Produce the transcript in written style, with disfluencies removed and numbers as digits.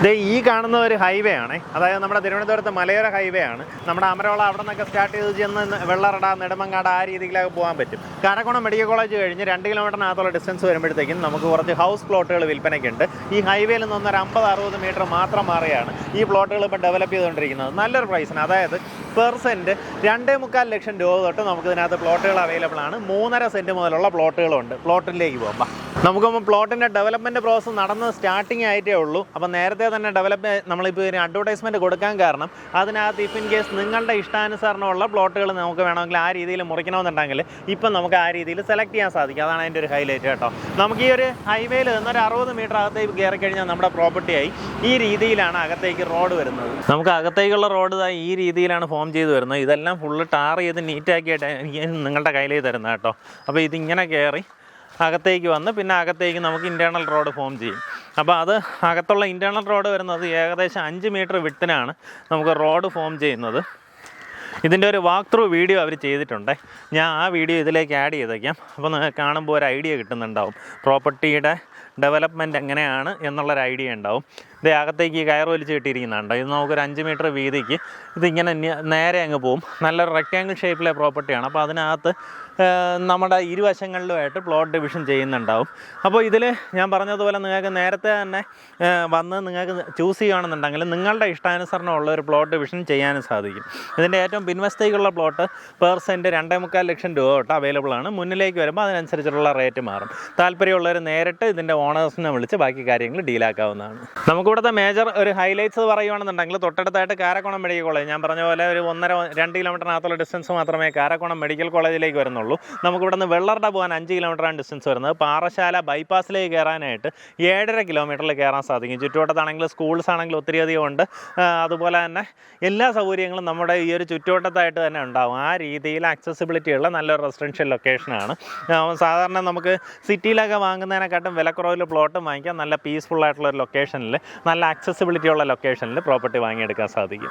ഈ കാണുന്ന ഒരു ഹൈവേ ആണ്, അതായത് നമ്മുടെ തിരുവനന്തപുരത്ത് മലയോര ഹൈവേ ആണ്. നമ്മുടെ അമരോള അവിടെ നിന്നൊക്കെ സ്റ്റാർട്ട് ചെയ്ത് ചെന്ന് വെള്ളറട, നെടുമങ്ങാട് ആ രീതിയിലൊക്കെ പോകാൻ പറ്റും. കാരക്കോണം മെഡിക്കൽ കോളേജ് കഴിഞ്ഞ് 2 കിലോമീറ്ററിനകത്തുള്ള ഡിസ്റ്റൻസ് വരുമ്പോഴത്തേക്കും നമുക്ക് കുറച്ച് ഹൗസ് പ്ലോട്ടുകൾ വിൽപ്പനയ്ക്കുണ്ട്. ഈ ഹൈവേയിൽ നിന്ന് ഒരു 50-60 മീറ്റർ മാത്രം മാറിയാണ് ഈ പ്ലോട്ടുകൾ ഇപ്പോൾ ഡെവലപ്പ് ചെയ്തുകൊണ്ടിരിക്കുന്നത്. നല്ലൊരു പ്രൈസിന്, അതായത് പെർ സെൻറ്റ് 2.25 ലക്ഷം രൂപ തൊട്ട് നമുക്ക് ഇതിനകത്ത് പ്ലോട്ടുകൾ അവൈലബിൾ ആണ്. 3.5 സെൻറ്റ് മുതലുള്ള പ്ലോട്ടുകളുണ്ട്. പ്ലോട്ടിലേക്ക് പോകാം. നമുക്കിപ്പോൾ പ്ലോട്ടിൻ്റെ ഡെവലപ്മെൻറ്റ് പ്രോസസ്സ് നടന്ന് സ്റ്റാർട്ടിങ് ആയിട്ടേ ഉള്ളൂ. അപ്പോൾ നേരത്തെ തന്നെ നമ്മളിപ്പോൾ ഒരു അഡ്വർടൈസ്മെൻറ്റ് കൊടുക്കാൻ കാരണം അതിനകത്ത് ഇഫ് ഇൻ കേസ് നിങ്ങളുടെ ഇഷ്ടാനുസരണമുള്ള പ്ലോട്ടുകൾ നമുക്ക് വേണമെങ്കിൽ ആ രീതിയിൽ മുറിക്കണമെന്നുണ്ടെങ്കിൽ ഇപ്പം നമുക്ക് ആ രീതിയിൽ സെലക്ട് ചെയ്യാൻ സാധിക്കും. അതാണ് അതിൻ്റെ ഒരു ഹൈലൈറ്റ് കേട്ടോ. നമുക്ക് ഈ ഒരു ഹൈവേയിൽ നിന്നൊരു 60 മീറ്റർ അകത്തേക്ക് കയറി കഴിഞ്ഞാൽ നമ്മുടെ പ്രോപ്പർട്ടിയായി. ഈ രീതിയിലാണ് അകത്തേക്ക് റോഡ് വരുന്നത്. നമുക്ക് അകത്തേക്കുള്ള റോഡ് ഈ രീതിയിലാണ് ഫോം ചെയ്ത് വരുന്നത്. ഇതെല്ലാം ഫുള്ള് ടാർ ചെയ്ത് നീറ്റാക്കിയിട്ട് നിങ്ങളുടെ കയ്യിലേക്ക് തരുന്നത് കേട്ടോ. അപ്പോൾ ഇതിങ്ങനെ കയറി അകത്തേക്ക് വന്ന് പിന്നെ അകത്തേക്ക് നമുക്ക് ഇൻറ്റേർണൽ റോഡ് ഫോം ചെയ്യും. അപ്പോൾ അത് അകത്തുള്ള ഇൻറ്റേർണൽ റോഡ് വരുന്നത് ഏകദേശം 5 മീറ്റർ വിഡ്ത്തിനാണ് നമുക്ക് റോഡ് ഫോം ചെയ്യുന്നത്. ഇതിൻ്റെ ഒരു വാക്ക് ത്രൂ വീഡിയോ അവർ ചെയ്തിട്ടുണ്ട്. ഞാൻ ആ വീഡിയോ ഇതിലേക്ക് ആഡ് ചെയ്തേക്കാം. അപ്പോൾ നിങ്ങൾക്ക് കാണുമ്പോൾ ഒരു ഐഡിയ കിട്ടുന്നുണ്ടാവും, പ്രോപ്പർട്ടിയുടെ ഡെവലപ്മെൻറ്റ് എങ്ങനെയാണ് എന്നുള്ളൊരു ഐഡിയ ഉണ്ടാവും. ഇത് അകത്തേക്ക് കയർ വലിച്ച് കിട്ടിയിരിക്കുന്നുണ്ട്. ഇത് നമുക്കൊരു 5 മീറ്റർ വീതിക്ക് ഇതിങ്ങനെ നേരെ അങ്ങ് പോവും. നല്ലൊരു റെക്റ്റാങ്കിൾ ഷേപ്പിലെ പ്രോപ്പർട്ടിയാണ്. അപ്പോൾ അതിനകത്ത് നമ്മുടെ ഇരുവശങ്ങളിലുമായിട്ട് പ്ലോട്ട് ഡിവിഷൻ ചെയ്യുന്നുണ്ടാവും. അപ്പോൾ ഇതിൽ ഞാൻ പറഞ്ഞതുപോലെ നിങ്ങൾക്ക് നേരത്തെ തന്നെ വന്ന് നിങ്ങൾക്ക് ചൂസ് ചെയ്യുകയാണെന്നുണ്ടെങ്കിൽ നിങ്ങളുടെ ഇഷ്ടാനുസരണമുള്ള ഒരു പ്ലോട്ട് ഡിവിഷൻ ചെയ്യാനും സാധിക്കും. ഇതിൻ്റെ ഏറ്റവും പിൻവശത്തേക്കുള്ള പ്ലോട്ട് പെർ സെൻറ്റ് 2.25 ലക്ഷം രൂപ തൊട്ട് അവൈലബിൾ ആണ്. മുന്നിലേക്ക് വരുമ്പോൾ അതിനനുസരിച്ചുള്ള റേറ്റ് മാറും. താല്പര്യമുള്ളവർ നേരിട്ട് ഇതിൻ്റെ ഓണേഴ്സിനെ വിളിച്ച് ബാക്കി കാര്യങ്ങൾ ഡീലാക്കാവുന്നതാണ്. നമുക്കിവിടുത്തെ മേജർ ഒരു ഹൈലൈറ്റ്സ് പറയുകയാണെന്നുണ്ടെങ്കിൽ തൊട്ടടുത്തായിട്ട് കാരക്കോണം മെഡിക്കൽ കോളേജ്, ഞാൻ പറഞ്ഞ പോലെ ഒരു 1.5-2 കിലോമീറ്ററിനകത്തുള്ള ഡിസ്റ്റൻസ് മാത്രമേ കാരക്കോണം മെഡിക്കൽ കോളേജിലേക്ക് വരുന്നുള്ളൂ. നമുക്കിവിടെ നിന്ന് വെള്ളറട പോകാൻ 5 കിലോമീറ്ററാണ് ഡിസ്റ്റൻസ് വരുന്നത്. പാറശാല ബൈപ്പാസിലേക്ക് കയറാനായിട്ട് 7.5 കിലോമീറ്ററിൽ കയറാൻ സാധിക്കും. ചുറ്റുവട്ടത്താണെങ്കിൽ സ്കൂൾസ് ആണെങ്കിൽ ഒത്തിരിയധികം ഉണ്ട്. അതുപോലെ തന്നെ എല്ലാ സൗകര്യങ്ങളും നമ്മുടെ ഈ ഒരു ചുറ്റുവട്ടത്തായിട്ട് തന്നെ ഉണ്ടാകും. ആ രീതിയിൽ ആക്സസിബിലിറ്റി ഉള്ള നല്ലൊരു റെസിഡൻഷ്യൽ ലൊക്കേഷനാണ്. സാധാരണ നമുക്ക് സിറ്റിയിലൊക്കെ വാങ്ങുന്നതിനെക്കാട്ടും വിലക്കുറവിൽ പ്ലോട്ടും വാങ്ങിക്കാം. നല്ല പീസ്ഫുൾ ആയിട്ടുള്ള ഒരു ലൊക്കേഷനിൽ, നല്ല ആക്സസിബിലിറ്റി ഉള്ള ലൊക്കേഷനിൽ പ്രോപ്പർട്ടി വാങ്ങിയെടുക്കാൻ സാധിക്കും.